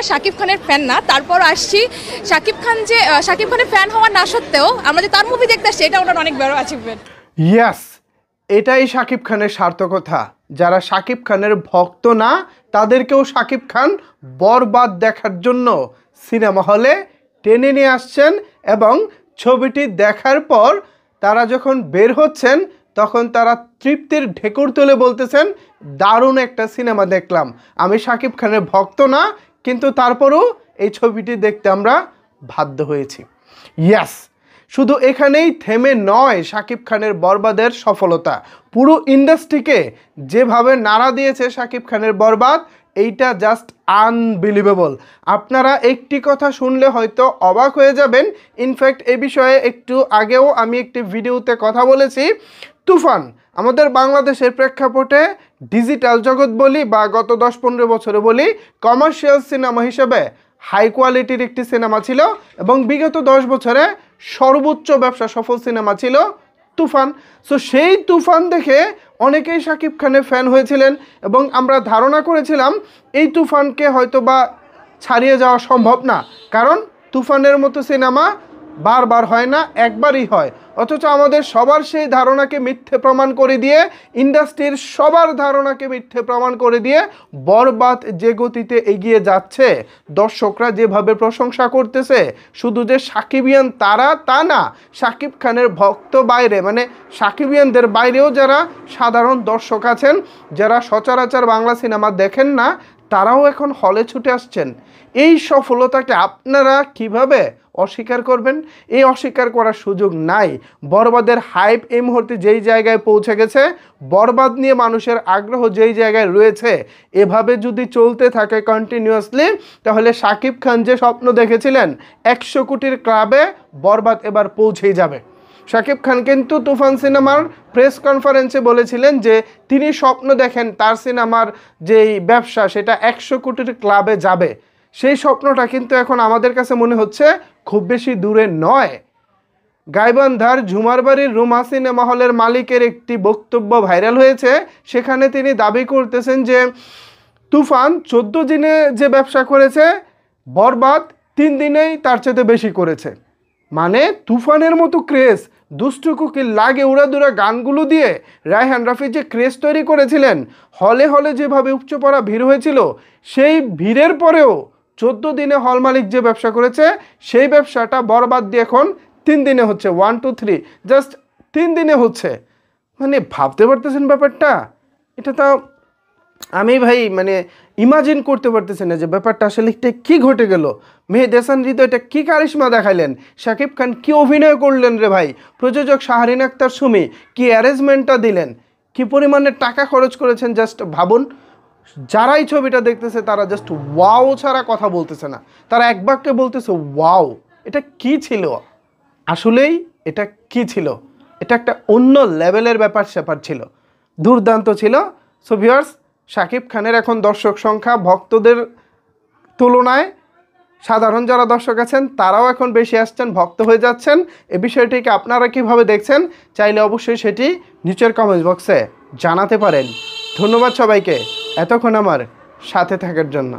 আমরা শাকিব খানের ফ্যান না, তারপর আসছি শাকিব খানের ফ্যান হওয়া না সত্ত্বেও আমরা যে তার মুভি দেখতে আসছি এটা ওনার অনেক বড় অ্যাচিভমেন্ট। ইয়াস, এটাই শাকিব খানের সার্থকতা। যারা শাকিব খানের ভক্ত না তাদেরকেও শাকিব খান বরবাদ দেখার জন্য সিনেমা হলে টেনে নিয়ে আসছেন এবং ছবিটি দেখার পর তারা যখন বের হচ্ছেন তখন তারা তৃপ্তির ঢেকুর তুলে বলতেছেন, দারুণ একটা সিনেমা দেখলাম। আমি শাকিব খানের ভক্ত না, কিন্তু তারপরও এই ছবিটি দেখতে আমরা বাধ্য হয়েছি। ইয়াস, শুধু এখানেই থেমে নয় শাকিব খানের বরবাদের সফলতা, পুরো ইন্ডাস্ট্রিকে যেভাবে নাড়া দিয়েছে শাকিব খানের বরবাদ, এইটা জাস্ট আনবিলিভেবল। আপনারা একটি কথা শুনলে হয়তো অবাক হয়ে যাবেন। ইনফ্যাক্ট এ বিষয়ে একটু আগেও আমি একটি ভিডিওতে কথা বলেছি। তুফান আমাদের বাংলাদেশের প্রেক্ষাপটে ডিজিটাল জগৎ বলি বা গত 10-15 বছরে বলি, কমার্শিয়াল সিনেমা হিসেবে হাই কোয়ালিটির একটি সিনেমা ছিল এবং বিগত 10 বছরে সর্বোচ্চ ব্যবসা সফল সিনেমা ছিল তুফান। সো সেই তুফান দেখে অনেকেই শাকিব খানের ফ্যান হয়েছিলেন এবং আমরা ধারণা করেছিলাম এই তুফানকে হয়তো বা ছাড়িয়ে যাওয়া সম্ভব না, কারণ তুফানের মতো সিনেমা বারবার হয় না, একবারই হয়। অথচ আমাদের সবার সেই ধারণাকে মিথ্যে প্রমাণ করে দিয়ে, ইন্ডাস্ট্রির সবার ধারণাকে মিথ্যে প্রমাণ করে দিয়ে বরবাদ যে গতিতে এগিয়ে যাচ্ছে, দর্শকরা যেভাবে প্রশংসা করতেছে, শুধু যে সাকিবিয়ান তারা তা না, শাকিব খানের ভক্ত বাইরে মানে সাকিবিয়ানদের বাইরেও যারা সাধারণ দর্শক আছেন, যারা সচরাচর বাংলা সিনেমা দেখেন না, তারাও এখন হলে ছুটে আসছেন। এই সফলতাকে আপনারা কিভাবে অস্বীকার করবেন? এই অস্বীকার করার সুযোগ নাই। বরবাদের হাইপ এই মুহূর্তে যেই জায়গায় পৌঁছে গেছে, বরবাদ নিয়ে মানুষের আগ্রহ যেই জায়গায় রয়েছে, এভাবে যদি চলতে থাকে কন্টিনিউয়াসলি, তাহলে শাকিব খান যে স্বপ্ন দেখেছিলেন 100 কোটির ক্লাবে, বরবাদ এবার পৌঁছেই যাবে। শাকিব খান কিন্তু তুফান সিনেমার প্রেস কনফারেন্সে বলেছিলেন যে তিনি স্বপ্ন দেখেন তার সিনেমার যেই ব্যবসা সেটা 100 কোটির ক্লাবে যাবে। সেই স্বপ্নটা কিন্তু এখন আমাদের কাছে মনে হচ্ছে খুব বেশি দূরে নয়। গাইবান্ধার ঝুমারবাড়ির রুমা সিনেমা হলের মালিকের একটি বক্তব্য ভাইরাল হয়েছে। সেখানে তিনি দাবি করতেছেন যে তুফান 14 দিনে যে ব্যবসা করেছে, বরবাদ 3 দিনেই তার চেয়ে বেশি করেছে। মানে তুফানের মতো ক্রেজ, দুষ্টু কুকির লাগে উড়াদুরা গানগুলো দিয়ে রায়হান রাফি যে ক্রেজ তৈরি করেছিলেন, হলে হলে যেভাবে উপচে পড়া ভিড় হয়েছিল, সেই ভিড়ের পরেও 14 দিনে হল মালিক যে ব্যবসা করেছে, সেই ব্যবসাটা বরবাদ দিয়ে এখন 3 দিনে হচ্ছে। 1 2 3 জাস্ট 3 দিনে হচ্ছে। মানে ভাবতে পারতেছেন ব্যাপারটা? এটা তো আমি ভাই মানে ইমাজিন করতে পারতেছি না যে ব্যাপারটা আসলে কি ঘটে গেল। মেহেদী হাসান হৃদয়টা কি কারিশমা দেখাইলেন, শাকিব খান কি অভিনয় করলেন রে ভাই, প্রযোজক শাহরিন আক্তার সুমি কি অ্যারেঞ্জমেন্টটা দিলেন, কি পরিমাণে টাকা খরচ করেছেন, জাস্ট ভাবুন। যারাই ছবিটা দেখতেছে তারা জাস্ট ওয়াও ছাড়া কথা বলতেছে না, তারা এক বাক্যে বলতেছে ওয়াও। এটা কি ছিল আসলেই, এটা কি ছিল? এটা একটা অন্য লেভেলের ব্যাপার স্যাপার ছিল, দুর্দান্ত ছিল। সো ভিউয়ার্স, শাকিব খানের এখন দর্শক সংখ্যা ভক্তদের তুলনায় সাধারণ যারা দর্শক আছেন তারাও এখন বেশি আসছেন, ভক্ত হয়ে যাচ্ছেন। এ বিষয়টিকে আপনারা কীভাবে দেখছেন চাইলে অবশ্যই সেটি নিচের কমেন্ট বক্সে জানাতে পারেন। ধন্যবাদ সবাইকে এতক্ষণ আমার সাথে থাকার জন্য।